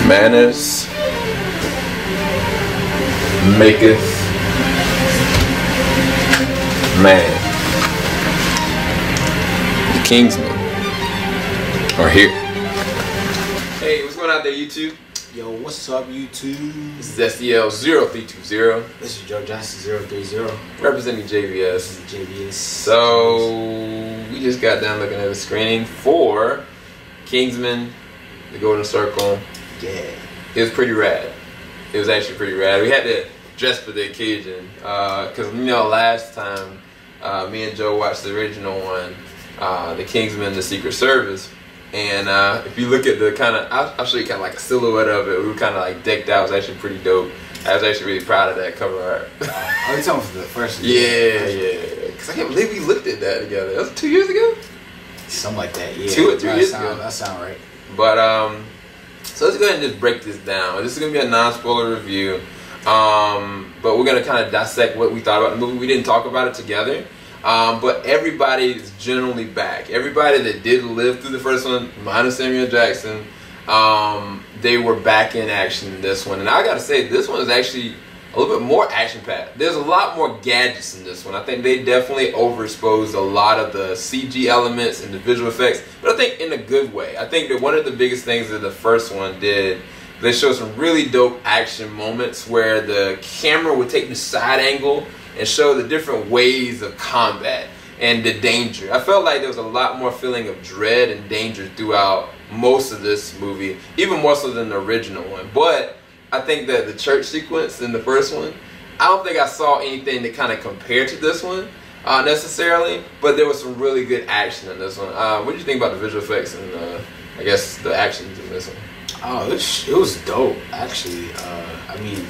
Manners maketh man. The Kingsman are here. Hey, what's going on out there, YouTube? Yo, what's up, YouTube? This is SDL0320. This is Joe Johnson 030. Representing JVS. This is JVS. So, we just got done looking at a screening for Kingsman, The Golden Circle. Yeah. It was pretty rad. It was actually pretty rad. We had to dress for the occasion. Because, last time, me and Joe watched the original one, The Kingsman, The Secret Service. And if you look at the kind of, I'll show you kind of like a silhouette of it. We were kind of like decked out. It was actually pretty dope. I was actually really proud of that cover art. Are you talking for the first one? Yeah. Because I can't believe we looked at that together. That was 2 years ago? Something like that, yeah. 2 or 3 years ago. That sounds right. But, so let's go ahead and just break this down. This is going to be a non-spoiler review. But we're going to kind of dissect what we thought about the movie. We didn't talk about it together. But everybody is generally back. Everybody that did live through the first one, minus Samuel Jackson, they were back in action in this one. And I gotta say, this one is actually a little bit more action-packed. There's a lot more gadgets in this one. I think they definitely overexposed a lot of the CG elements and the visual effects, but I think in a good way. I think that one of the biggest things that the first one did, they showed some really dope action moments where the camera would take the side angle and show the different ways of combat and the danger. I felt like there was a lot more feeling of dread and danger throughout most of this movie, even more so than the original one. But I think that the church sequence in the first one, I don't think I saw anything that kind of compared to this one necessarily, but there was some really good action in this one. What did you think about the visual effects and I guess the actions in this one? Oh, it was dope, actually. I mean,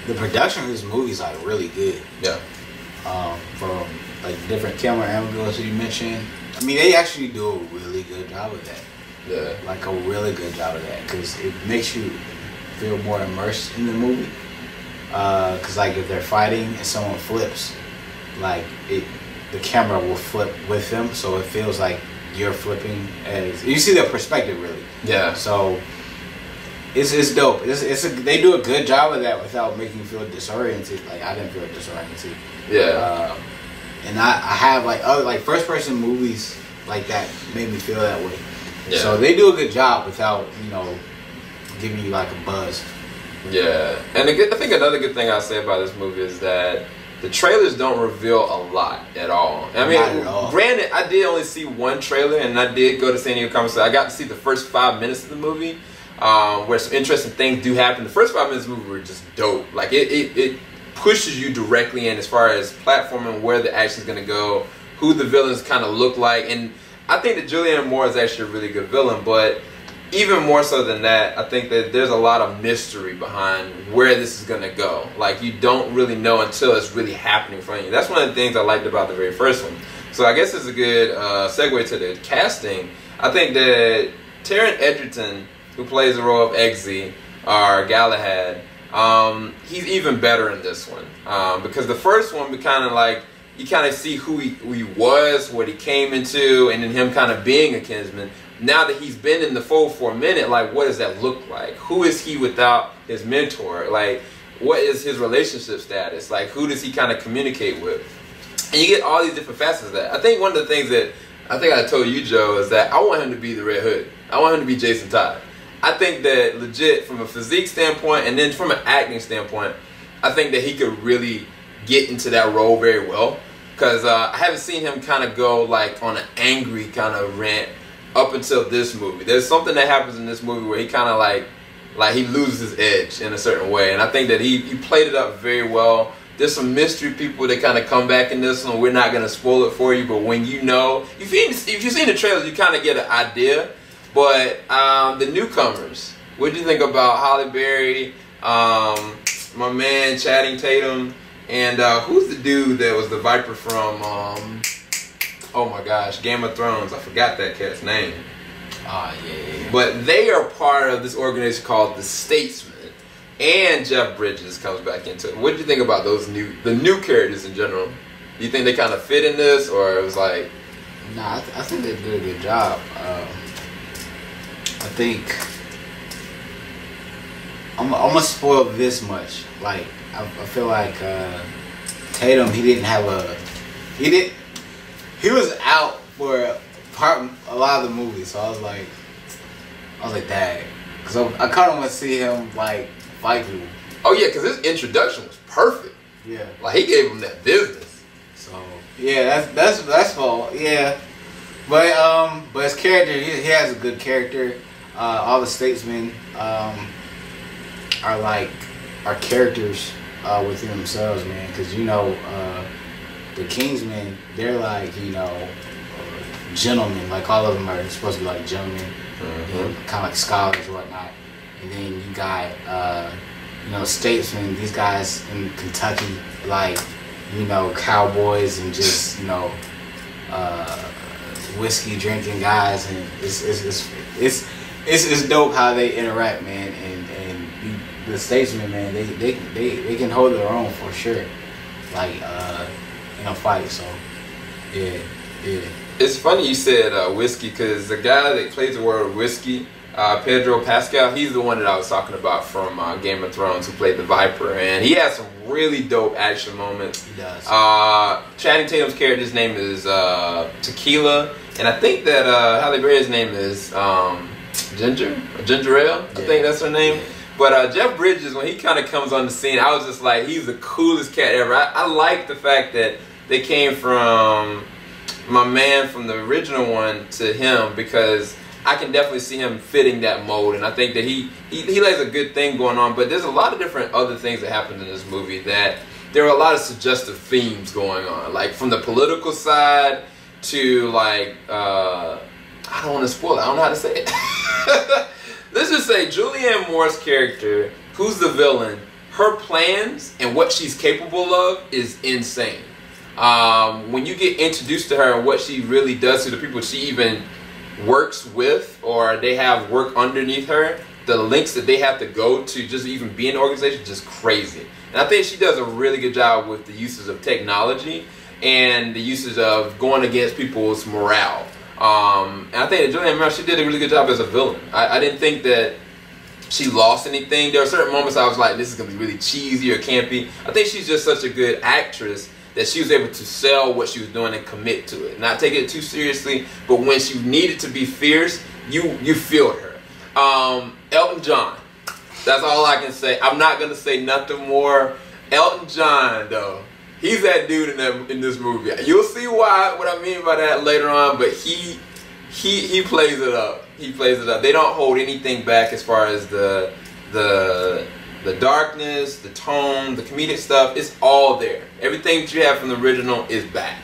the production of this movie is like really good. Yeah. From like different camera angles that you mentioned. I mean, they actually do a really good job of that. Yeah. Like a really good job of that, because it makes you feel more immersed in the movie. Because like if they're fighting and someone flips, like the camera will flip with them, so it feels like you're flipping as you see their perspective really. Yeah. So it's dope. They do a good job of that without making you feel disoriented. Like I didn't feel disoriented. Yeah. And I have like other like first person movies like that made me feel that way. Yeah. So they do a good job without giving you like a buzz. Yeah. And I think another good thing I'll say about this movie is that the trailers don't reveal a lot at all. I mean, Not at all. Granted, I did only see one trailer, and I did go to San Diego Comic Con. I got to see the first 5 minutes of the movie, where some interesting things do happen. The first 5 minutes of the movie were just dope. Like it pushes you directly in as far as platforming where the action's gonna go, who the villains kind of look like, and I think that Julianne Moore is actually a really good villain, but even more so than that, I think that there's a lot of mystery behind where this is going to go. Like, you don't really know until it's really happening in front of you. That's one of the things I liked about the very first one. So I guess it's a good segue to the casting. I think that Taron Egerton, who plays the role of Eggsy, or Galahad, he's even better in this one. Because the first one, we kind of like, you kind of see who he was, what he came into, and then him kind of being a kinsman. Now that he's been in the fold for a minute, like, what does that look like? Who is he without his mentor? Like, what is his relationship status? Like, who does he kind of communicate with? And you get all these different facets of that. I think one of the things that I think I told you, Joe, is that I want him to be the Red Hood. I want him to be Jason Todd. I think that legit, from a physique standpoint and then from an acting standpoint, I think that he could really get into that role very well. Because I haven't seen him kind of go like on an angry kind of rant up until this movie. There's something that happens in this movie where he kind of like he loses his edge in a certain way, and I think that he played it up very well. There's some mystery people that kind of come back in this one. We're not going to spoil it for you, but when if you've seen the trailers, you kind of get an idea. But the newcomers, what do you think about Halle Berry, my man Channing Tatum, and who's the dude that was the Viper from oh my gosh, Game of Thrones? I forgot that cat's name. Yeah. But they are part of this organization called the Statesman, and Jeff Bridges comes back into it. What do you think about the new characters in general? Do you think they kind of fit in this, or it was like? Nah, I think they did a good job. I think I'm gonna spoil this much. Like I feel like Tatum, he was out for a lot of the movie, so I was like, dang, because I kind of want to see him like fight people. Oh yeah, because his introduction was perfect. Yeah, like he gave him that business. So yeah, that's all. Yeah, but his character, he has a good character. All the statesmen are characters within themselves, man. Because the Kingsmen, they're like gentlemen. Like all of them are supposed to be like gentlemen, kind of like scholars or whatnot. And then you got statesmen. These guys in Kentucky, like cowboys and just whiskey drinking guys, and it's dope how they interact, man. And the statesmen, man, they can hold their own for sure, like in a fight. So yeah. It's funny you said whiskey, because the guy that plays the word whiskey, Pedro Pascal, he's the one that I was talking about from Game of Thrones, who played the Viper, and he has some really dope action moments. He does. Channing Tatum's character's name is Tequila, and I think that Halle Berry's name is Ginger Ale. I think that's her name. Yeah. But Jeff Bridges, when he kind of comes on the scene, I was just like, he's the coolest cat ever. I like the fact that they came from my man from the original one to him, because I can definitely see him fitting that mold, and I think that he has a good thing going on. But there's a lot of different other things that happened in this movie that there are a lot of suggestive themes going on, like from the political side to like I don't want to spoil it. I don't know how to say it. Let's just say Julianne Moore's character, who's the villain, her plans and what she's capable of is insane. When you get introduced to her and what she really does to the people she even works with, or they have work underneath her, the lengths that they have to go to just even be in the organization, just crazy. And I think she does a really good job with the uses of technology and the uses of going against people's morale. And I think that Julianne Moore, she did a really good job as a villain. I didn't think that she lost anything. There were certain moments I was like, this is going to be really cheesy or campy. I think she's just such a good actress that she was able to sell what she was doing and commit to it. Not take it too seriously, but when she needed to be fierce, you feel her. Elton John. That's all I can say. I'm not going to say nothing more. Elton John, though. He's that dude in this movie. You'll see what I mean by that later on, but he plays it up. He plays it up. They don't hold anything back as far as the darkness, the tone, the comedic stuff. It's all there. Everything that you have from the original is back.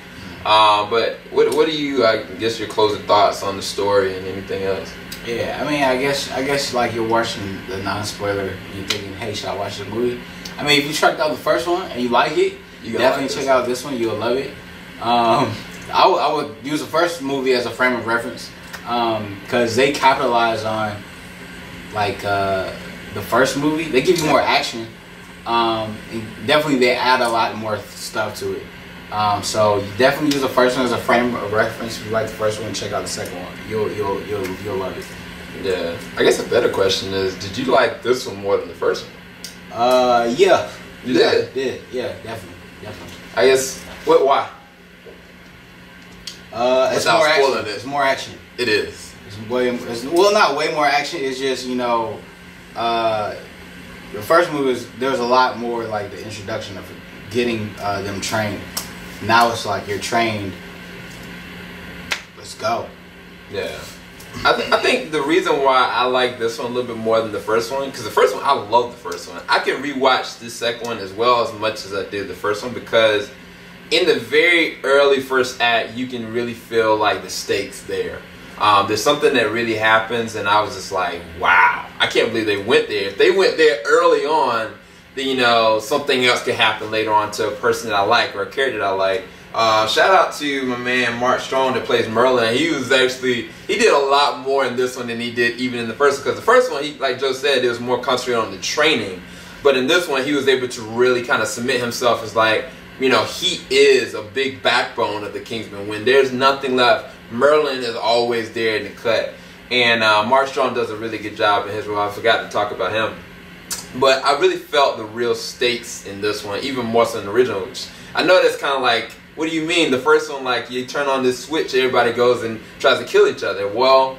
But what do you, I guess, your closing thoughts on the story and anything else? Yeah, I mean, I guess like you're watching the non-spoiler, you're thinking, hey, should I watch the movie? I mean, if you checked out the first one and you like it, you definitely check out this one. You'll love it. I would use the first movie as a frame of reference, because they capitalize on like the first movie. They give you more action. And definitely they add a lot more stuff to it. So you definitely use the first one as a frame of reference. If you like the first one, check out the second one. You'll love it. Yeah. I guess a better question is, did you like this one more than the first one? Yeah. You did? Yeah, definitely. I guess, why? It's more action. It's more action. It is. Well, not way more action. It's just, the first movie there was a lot more like the introduction of getting them trained. Now it's like you're trained. Let's go. Yeah. I think the reason why I like this one a little bit more than the first one, because the first one, I love the first one. I can rewatch this second one as well as much as I did the first one, because in the very early first act, you can really feel like the stakes there. There's something that really happens, and I was just like, wow, I can't believe they went there. If they went there early on, then, something else could happen later on to a person that I like or a character that I like. Shout out to my man Mark Strong that plays Merlin. He did a lot more in this one than he did even in the first one, because the first one, like Joe said, it was more concentrated on the training. But in this one, he was able to really kind of submit himself as like, he is a big backbone of the Kingsman. When there's nothing left, Merlin is always there in the cut. And Mark Strong does a really good job in his role. I forgot to talk about him. But I really felt the real stakes in this one, even more so than the original. Which I know that's kind of like, what do you mean? The first one, like, you turn on this switch, everybody goes and tries to kill each other. Well,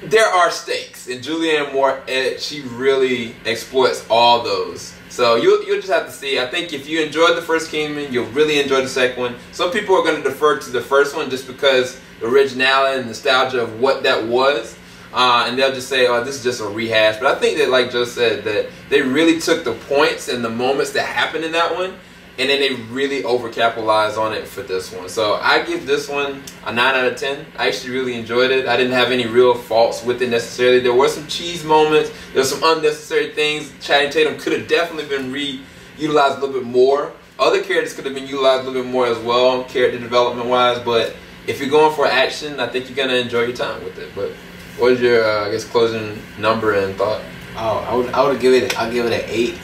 there are stakes. And Julianne Moore, she really exploits all those. So you'll just have to see. I think if you enjoyed the first Kingsman, you'll really enjoy the second one. Some people are going to defer to the first one just because the originality and nostalgia of what that was. And they'll just say, oh, this is just a rehash. But I think that, like Joe said, that they really took the points and the moments that happened in that one, and then they really overcapitalized on it for this one. So I give this one a 9 out of 10. I actually really enjoyed it. I didn't have any real faults with it necessarily. There were some cheese moments. There were some unnecessary things. Channing Tatum could have definitely been reutilized a little bit more. Other characters could have been utilized a little bit more as well, character development-wise. But if you're going for action, I think you're going to enjoy your time with it. But what is your, I guess, closing number and thought? Oh, I'll give it an 8.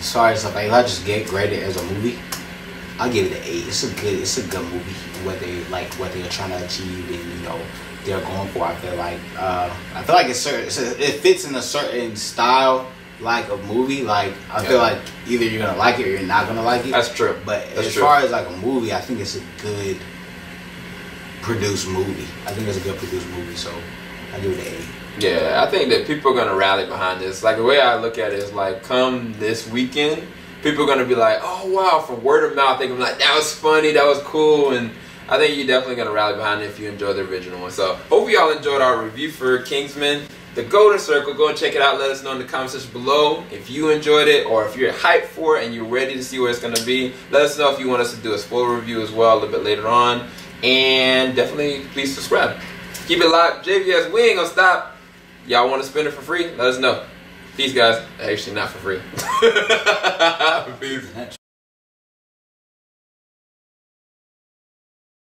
Sorry, stuff like if I just get graded as a movie, I'll give it an 8. It's a good movie. What they're trying to achieve, and they're going for. I feel like it fits in a certain style, like a movie. Like I feel like either you're gonna like it or you're not gonna like it. That's true. But as far as like a movie, I think it's a good produced movie. So I give it an 8. Yeah, I think that people are going to rally behind this. Like, the way I look at it is, like, come this weekend, people are going to be like, oh, wow, from word of mouth, they're going to be like, that was funny, that was cool, and I think you're definitely going to rally behind it if you enjoy the original one. So, hope y'all enjoyed our review for Kingsman. The Golden Circle, go and check it out. Let us know in the comment section below if you enjoyed it, or if you're hyped for it and you're ready to see where it's going to be. Let us know if you want us to do a spoiler review as well a little bit later on. And definitely, please subscribe. Keep it locked. JVS, we ain't going to stop. Y'all want to spend it for free? Let us know. Peace, guys. Actually, not for free. Peace.